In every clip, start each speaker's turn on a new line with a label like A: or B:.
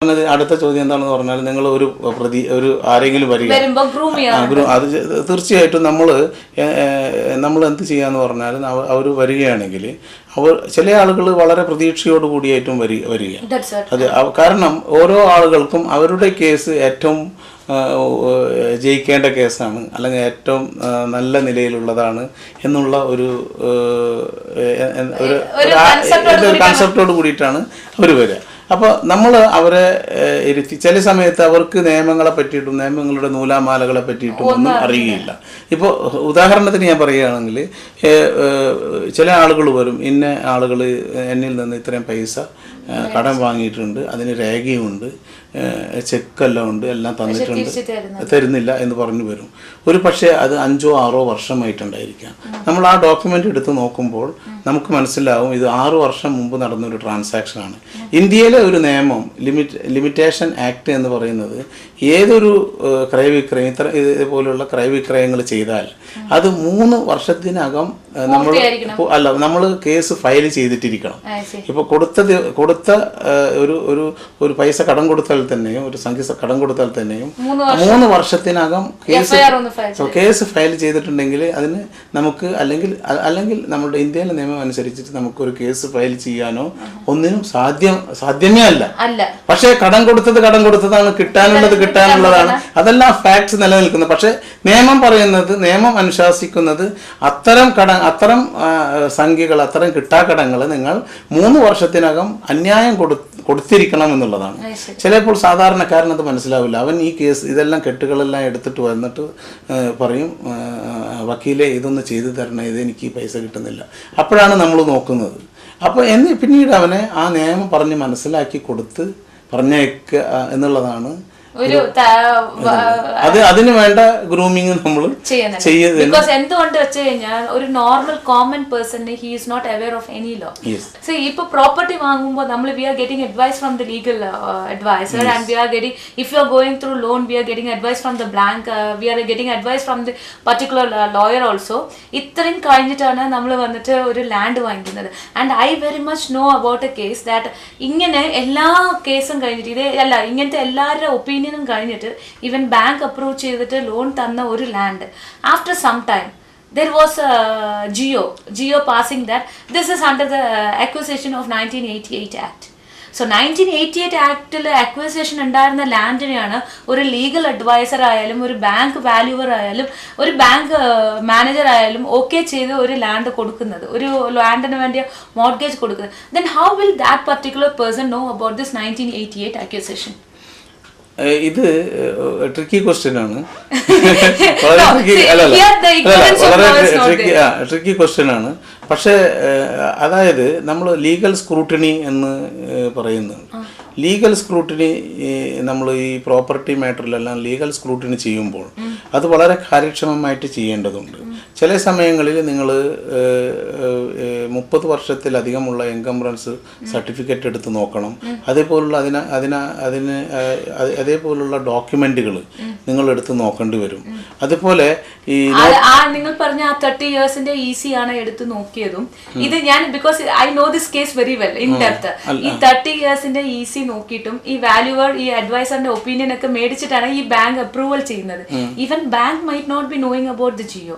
A: അടുത്ത ചോദ്യം എന്താണെന്ന് പറഞ്ഞാൽ നിങ്ങൾ ഒരു ആരെങ്കിലും വരിക അത് തീർച്ചയായിട്ടും നമ്മൾ എന്ത് ചെയ്യാന്ന് പറഞ്ഞാൽ അവർ വരികയാണെങ്കിൽ ചില ആളുകൾ വളരെ പ്രതീക്ഷയോട് കൂടിയായിട്ടും വരിക. അത് കാരണം ഓരോ ആളുകൾക്കും അവരുടെ കേസ് ഏറ്റവും ജയിക്കേണ്ട കേസാണ്, അല്ലെങ്കിൽ ഏറ്റവും നല്ല നിലയിലുള്ളതാണ് എന്നുള്ള ഒരു കൺസെപ്റ്റോട് കൂടിയിട്ടാണ് അവർ വരിക. അപ്പോൾ നമ്മൾ അവരെ ഇരുത്തി ചില സമയത്ത് അവർക്ക് നിയമങ്ങളെ പറ്റിയിട്ടും നിയമങ്ങളുടെ നൂലാമാലകളെ പറ്റിയിട്ടും ഒന്നും അറിയുകയില്ല. ഇപ്പോൾ ഉദാഹരണത്തിന് ഞാൻ പറയുകയാണെങ്കിൽ ചില ആളുകൾ വരും, ഇന്ന ആളുകൾ എന്നിൽ നിന്ന് ഇത്രയും പൈസ കടം വാങ്ങിയിട്ടുണ്ട്, അതിന് രേഖയുണ്ട്, ചെക്കെല്ലാം ഉണ്ട്, എല്ലാം തന്നിട്ടുണ്ട്, തരുന്നില്ല എന്ന് പറഞ്ഞു വരും. ഒരു പക്ഷേ അത് 5-6 വർഷമായിട്ടുണ്ടായിരിക്കാം. നമ്മൾ ആ ഡോക്യുമെൻ്റ് എടുത്ത് നോക്കുമ്പോൾ നമുക്ക് മനസ്സിലാവും ഇത് 6 വർഷം മുമ്പ് നടന്നൊരു ട്രാൻസാക്ഷനാണ്. ഇന്ത്യയിലെ ഒരു നിയമം ലിമിറ്റേഷൻ ആക്ട് എന്ന് പറയുന്നത് ഏതൊരു ക്രയവിക്രയം ഇതുപോലുള്ള ക്രയവിക്രയങ്ങൾ ചെയ്താൽ അത് 3 വർഷത്തിനകം നമ്മൾ കേസ് ഫയൽ ചെയ്തിട്ടിരിക്കണം. ഇപ്പോൾ കൊടുത്ത ഒരു പൈസ കടം കൊടുത്താൽ തന്നെയും ഒരു സംഖ്യ കടം കൊടുത്താൽ തന്നെയും 3 വർഷത്തിനകം കേസ് ഫയൽ ചെയ്തിട്ടുണ്ടെങ്കിൽ അതിന് നമുക്ക് അല്ലെങ്കിൽ നമ്മുടെ ഇന്ത്യയിലെ നിയമം അനുസരിച്ചിട്ട് നമുക്കൊരു കേസ് ഫയൽ ചെയ്യാനോ ഒന്നിനും സാധ്യമേ അല്ല. പക്ഷേ കടം കൊടുത്തതാണ്, കിട്ടാനുള്ളതാണ്, അതെല്ലാം ഫാക്ട്സ് നിലനിൽക്കുന്നത്. പക്ഷെ നിയമം അനുശാസിക്കുന്നത് അത്തരം സംഖ്യകൾ, അത്തരം കിട്ടാക്കടങ്ങൾ നിങ്ങൾ 3 വർഷത്തിനകം അന്യായം കൊടുത്തിരിക്കണം എന്നുള്ളതാണ്. ചിലപ്പോൾ സാധാരണക്കാരനത് മനസ്സിലാവില്ല. അവൻ ഈ കേസ് ഇതെല്ലാം കെട്ടുകളെല്ലാം എടുത്തിട്ട് വന്നിട്ട് പറയും, വക്കീലെ ഇതൊന്ന് ചെയ്തു തരണേ, ഇതെനിക്ക് ഈ പൈസ കിട്ടുന്നില്ല. അപ്പോഴാണ് നമ്മൾ നോക്കുന്നത്. അപ്പോൾ പിന്നീട് അവനെ ആ നിയമം പറഞ്ഞ് മനസ്സിലാക്കി കൊടുത്ത് പറഞ്ഞേക്കുക എന്നുള്ളതാണ്. അതിന് വേണ്ട ഗ്രൂമിങ് നമ്മൾ
B: ചെയ്യുന്നത്. എന്തുകൊണ്ട് വെച്ച് കഴിഞ്ഞാൽ ഒരു normal common person he is not aware of any law. So ഇപ്പൊ പ്രോപ്പർട്ടി വാങ്ങുമ്പോൾ നമ്മൾ we are getting advice from the legal adviser and we are getting if you are going through loan we are getting advice from the bank, we are getting advice from the particular lawyer also. ഇത്രയും കഴിഞ്ഞിട്ടാണ് നമ്മൾ വന്നിട്ട് ഒരു land വാങ്ങിക്കുന്നത്. And I very much know about a case that ഇങ്ങനെ എല്ലാ കേസും കഴിഞ്ഞിട്ട് ഇങ്ങനത്തെ എല്ലാവരുടെ ഒപ്പീനിയനും കഴിഞ്ഞിട്ട് ഈവൻ ബാങ്ക് അപ്രൂവ് ചെയ്തിട്ട് ലോൺ തന്ന ഒരു land after some time there was a geo passing that this is under the acquisition of 1988 act. So 1988 ആക്ടിൽ acquisition ഉണ്ടായിരുന്ന ലാൻഡിനെയാണ് ഒരു ലീഗൽ അഡ്വൈസർ ആയാലും ഒരു ബാങ്ക് വാല്യൂവർ ആയാലും ഒരു ബാങ്ക് മാനേജർ ആയാലും ഓക്കെ ചെയ്ത് ഒരു ലാൻഡ് കൊടുക്കുന്നത്, ഒരു ലാൻഡിന് വേണ്ടി മോർഗേജ് കൊടുക്കുന്നത്. then how will that particular person know about this 1988 acquisition?
A: ഇത് ട്രിക്കി ക്വസ്റ്റ്യൻ ആണ്, ട്രിക്കി ക്വസ്റ്റ്യൻ ആണ്. പക്ഷേ അതായത് നമ്മൾ ലീഗൽ സ്ക്രൂട്ടിനി എന്ന് പറയുന്നത്, ലീഗൽ സ്ക്രൂട്ടിനി നമ്മൾ ഈ പ്രോപ്പർട്ടി മാറ്ററിലെല്ലാം ലീഗൽ സ്ക്രൂട്ടിനി ചെയ്യുമ്പോൾ അത് വളരെ കാര്യക്ഷമമായിട്ട് ചെയ്യേണ്ടതുണ്ട്. ചില സമയങ്ങളിൽ നിങ്ങൾ 30 വർഷത്തിലധികമുള്ള എൻകംബ്രൻസ് സർട്ടിഫിക്കറ്റ് എടുത്ത് നോക്കണം. അതേപോലുള്ള ഡോക്യുമെന്റുകൾ നിങ്ങൾ എടുത്ത് നോക്കേണ്ടി വരും. അതുപോലെ ഈ
B: നിങ്ങൾ പറഞ്ഞ ആ 30 ഇയേഴ്സിന്റെ ഈസി ആണ് എടുത്ത് നോക്കിയതും ഇത് ഞാൻ because I know this case very well in depth. ഈ 30 ഇയേഴ്സിന്റെ ഈസി നോക്കിയിട്ടും ഈ വാല്യൂവർ ഈ അഡ്വൈസറിന്റെ ഒപ്പീനിയൻ ഒക്കെ മേടിച്ചിട്ടാണ് ഈ ബാങ്ക് അപ്രൂവൽ ചെയ്യുന്നത്. Even bank might not be knowing about the geo.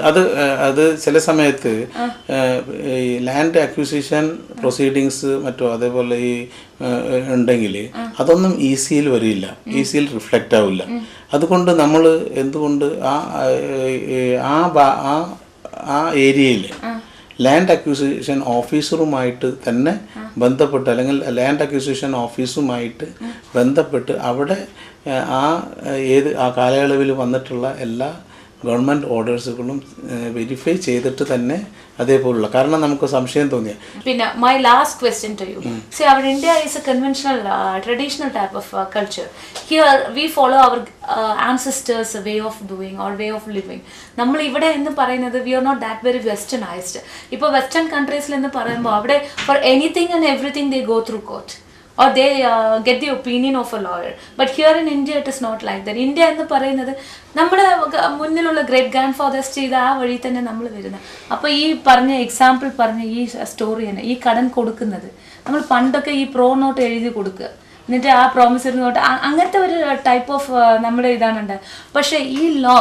A: അത് ചില സമയത്ത് ഈ ലാൻഡ് അക്വിസിഷൻ പ്രൊസീഡിങ്സ് മറ്റോ അതേപോലെ ഈ ഉണ്ടെങ്കിൽ അതൊന്നും ഈസിയിൽ വരില്ല, ഈസിയിൽ റിഫ്ലക്റ്റ് ആവില്ല. അതുകൊണ്ട് നമ്മൾ എന്തുകൊണ്ട് ആ ഏരിയയിൽ ലാൻഡ് അക്വിസിഷൻ ഓഫീസറുമായിട്ട് തന്നെ ബന്ധപ്പെട്ട്, അല്ലെങ്കിൽ ലാൻഡ് അക്വിസിഷൻ ഓഫീസുമായിട്ട് ബന്ധപ്പെട്ട് അവിടെ ആ കാലയളവിൽ വന്നിട്ടുള്ള എല്ലാ ഗവൺമെൻറ് ഓർഡേഴ്സുകളും വെരിഫൈ ചെയ്തിട്ട് തന്നെ അതേപോലുള്ള, കാരണം നമുക്ക് സംശയം തോന്നിയ.
B: പിന്നെ my last question to you. See our India is a conventional traditional type of culture. Here we follow our ancestors way of doing or way of living. നമ്മൾ ഇവിടെ എന്ന് പറയുന്നത് we are not that very westernised. ഇപ്പോൾ western കൺട്രീസിൽ എന്ന് പറയുമ്പോൾ അവിടെ for anything and everything they go through court or they get the opinion of a lawyer. But here in India it is not like that. India എന്ന് പറയുന്നത് നമ്മുടെ മുന്നിലുള്ള great grand fathers ചെയ്ത ആ വഴി തന്നെ നമ്മൾ വരുന്നത്. അപ്പോൾ ഈ പറഞ്ഞ എക്സാമ്പിൾ പറഞ്ഞ ഈ സ്റ്റോറി തന്നെ, ഈ കടൻ കൊടുക്കുന്നത് നമ്മൾ പണ്ടൊക്കെ ഈ പ്രോ നോട്ട് എഴുതി കൊടുക്കുക, എന്നിട്ട് ആ പ്രോമിസ് ഇരുന്നോട്ട് അങ്ങനത്തെ ഒരു ടൈപ്പ് ഓഫ് നമ്മുടെ ഇതാണുണ്ട്. പക്ഷെ ഈ ലോ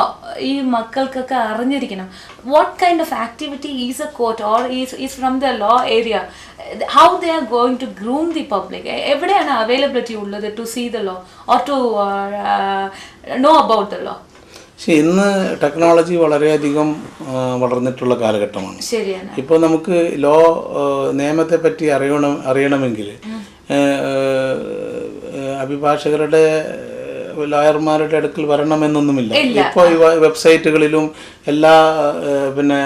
B: ഈ മക്കൾക്കൊക്കെ അറിഞ്ഞിരിക്കണം what kind of activity is a court or is from the law area, how they are going to groom the public, എവിടെയാണ് അവൈലബിലിറ്റി ഉള്ളത് to see the law or to know about the law.
A: പക്ഷെ ഇന്ന് technology വളരെയധികം വളർന്നിട്ടുള്ള കാലഘട്ടമാണ്.
B: ശരിയാണ്.
A: ഇപ്പോൾ നമുക്ക് നിയമത്തെ പറ്റി അറിയണമെങ്കിൽ അഭിഭാഷകരുടെ ലോയർമാരുടെ അടുക്കൽ വരണമെന്നൊന്നുമില്ല. ഇപ്പോൾ വെബ്സൈറ്റുകളിലും എല്ലാ പിന്നെ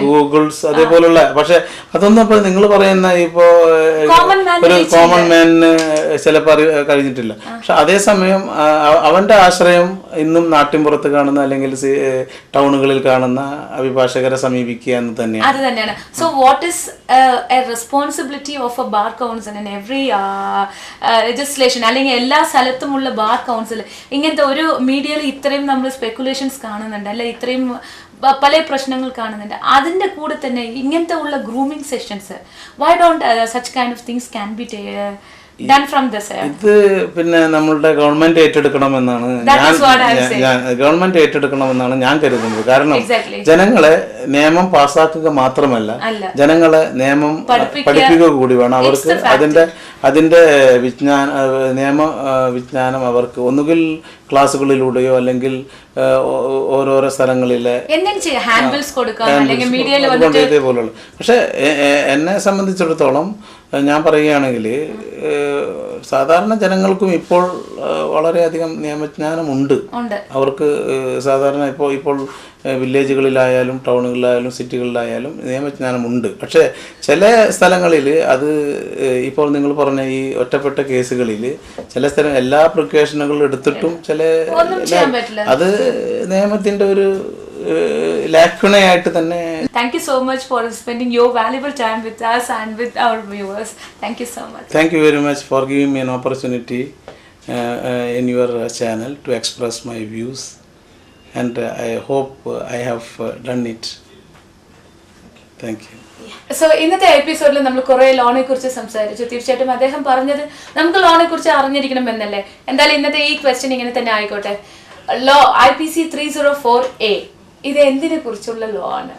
A: ഗൂഗിൾസ് അതേപോലുള്ള, പക്ഷെ അതൊന്നും ഇപ്പൊ നിങ്ങൾ പറയുന്ന ഇപ്പോ ഒരു കോമൺ മാനിന് ചിലപ്പോൾ കഴിഞ്ഞിട്ടില്ല. പക്ഷെ അതേസമയം അവന്റെ ആശ്രയം ഇന്നും നാട്ടിൻപുറത്ത് കാണുന്ന അല്ലെങ്കിൽ ടൗണുകളിൽ കാണുന്ന അഭിഭാഷകരെ സമീപിക്കുക എന്ന് തന്നെയാണ്.
B: അത് തന്നെയാണ്. So what is A responsibility of A bar council in every legislation, അല്ലെങ്കിൽ എല്ലാ സ്ഥലത്തുമുള്ള ബാർ കൗൺസിൽ ഇങ്ങനത്തെ ഒരു മീഡിയയിൽ ഇത്രയും നമ്മൾ സ്പെക്കുലേഷൻസ് കാണുന്നുണ്ട്, അല്ലെ ഇത്രയും പല പ്രശ്നങ്ങൾ കാണുന്നുണ്ട്. അതിന്റെ കൂടെ തന്നെ ഇങ്ങനത്തെ ഉള്ള grooming sessions, why don't such kind of things can be done from the side?
A: ഇത് പിന്നെ നമ്മളുടെ ഗവൺമെന്റ് ഏറ്റെടുക്കണമെന്നാണ് ഗവൺമെന്റ് ഏറ്റെടുക്കണമെന്നാണ് ഞാൻ കരുതുന്നത്. കാരണം ജനങ്ങളെ നിയമം പാസ്സാക്കുക മാത്രമല്ല, ജനങ്ങളെ നിയമം പഠിപ്പിക്കുക കൂടി വേണം. അവർക്ക് അതിന്റെ നിയമ വിജ്ഞാനം അവർക്ക് ഒന്നുകിൽ ക്ലാസ്സുകളിലൂടെയോ അല്ലെങ്കിൽ ഓരോരോ സ്ഥലങ്ങളിലെ ഇതേപോലുള്ള. പക്ഷെ എന്നെ സംബന്ധിച്ചിടത്തോളം ഞാൻ പറയുകയാണെങ്കിൽ സാധാരണ ജനങ്ങൾക്കും ഇപ്പോൾ വളരെയധികം നിയമജ്ഞാനമുണ്ട്. അവർക്ക് സാധാരണ ഇപ്പോൾ വില്ലേജുകളിലായാലും ടൗണുകളിലായാലും സിറ്റികളിലായാലും നിയമജ്ഞാനമുണ്ട്. പക്ഷേ ചില സ്ഥലങ്ങളിൽ അത് ഇപ്പോൾ നിങ്ങൾ പറഞ്ഞ ഈ ഒറ്റപ്പെട്ട കേസുകളിൽ ചില സ്ഥലം എല്ലാ പ്രിക്കോഷനുകളും എടുത്തിട്ടും ചില അത് നിയമത്തിന്റെ ഒരു ലാക്കുണയായിട്ട് തന്നെ.
B: Thank you so much for spending your valuable time with us and with our viewers. Thank you so much.
A: Thank you very much for giving me an opportunity in your channel to express my views, and I hope I have done it. Thank you.
B: So ഇന്നത്തെ എപ്പിസോഡിൽ നമ്മൾ കുറെ ലോണിനെ കുറിച്ച് സംസാരിച്ചു. തീർച്ചയായിട്ടും അദ്ദേഹം പറഞ്ഞത് നമുക്ക് ലോണിനെ കുറിച്ച് അറിഞ്ഞിരിക്കണം എന്നല്ലേ. എന്തായാലും ഇന്നത്തെ ഈ ക്വസ്റ്റ്യൻ ഇങ്ങനെ തന്നെ ആയിക്കോട്ടെ. ലോ IPC 304A ഇത് എന്തിനെ കുറിച്ചുള്ള ലോ ആണ്?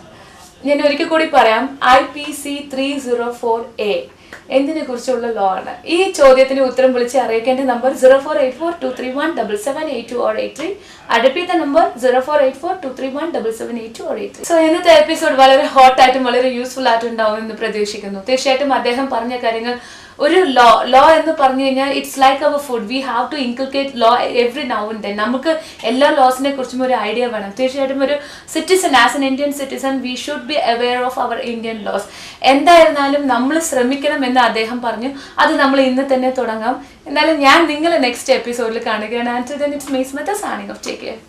B: ഞാൻ ഒരിക്കൽ കൂടി പറയാം, IPC 304A എന്തിനെ കുറിച്ചുള്ള ലോ ആണ്? ഈ ചോദ്യത്തിന് ഉത്തരം വിളിച്ച് അറിയിക്കേണ്ട number 0484231778 or 83. I repeat the number 0484231778 or 83. So ഇന്നത്തെ എപ്പിസോഡ് വളരെ ഹോട്ട് ആയിട്ടും വളരെ യൂസ്ഫുൾ ആയിട്ടും ഉണ്ടാവും എന്ന് പ്രതീക്ഷിക്കുന്നു. തീർച്ചയായിട്ടും അദ്ദേഹം പറഞ്ഞ കാര്യങ്ങൾ, ഒരു ലോ എന്ന് പറഞ്ഞു കഴിഞ്ഞാൽ it's like our food. We have to inculcate law every now and then. നമുക്ക് എല്ലാ ലോസിനെ കുറിച്ചും ഒരു ഐഡിയ വേണം. തീർച്ചയായിട്ടും ഒരു citizen, as an Indian citizen we should be aware of our Indian laws. എന്തായിരുന്നാലും നമ്മൾ ശ്രമിക്കണം എന്ന് അദ്ദേഹം പറഞ്ഞു. അത് നമ്മൾ ഇന്ന് തന്നെ തുടങ്ങാം. എന്നാലും ഞാൻ നിങ്ങളെ നെക്സ്റ്റ് എപ്പിസോഡിൽ കാണുകയാണ്. And then it's me Smitha signing off. Take care.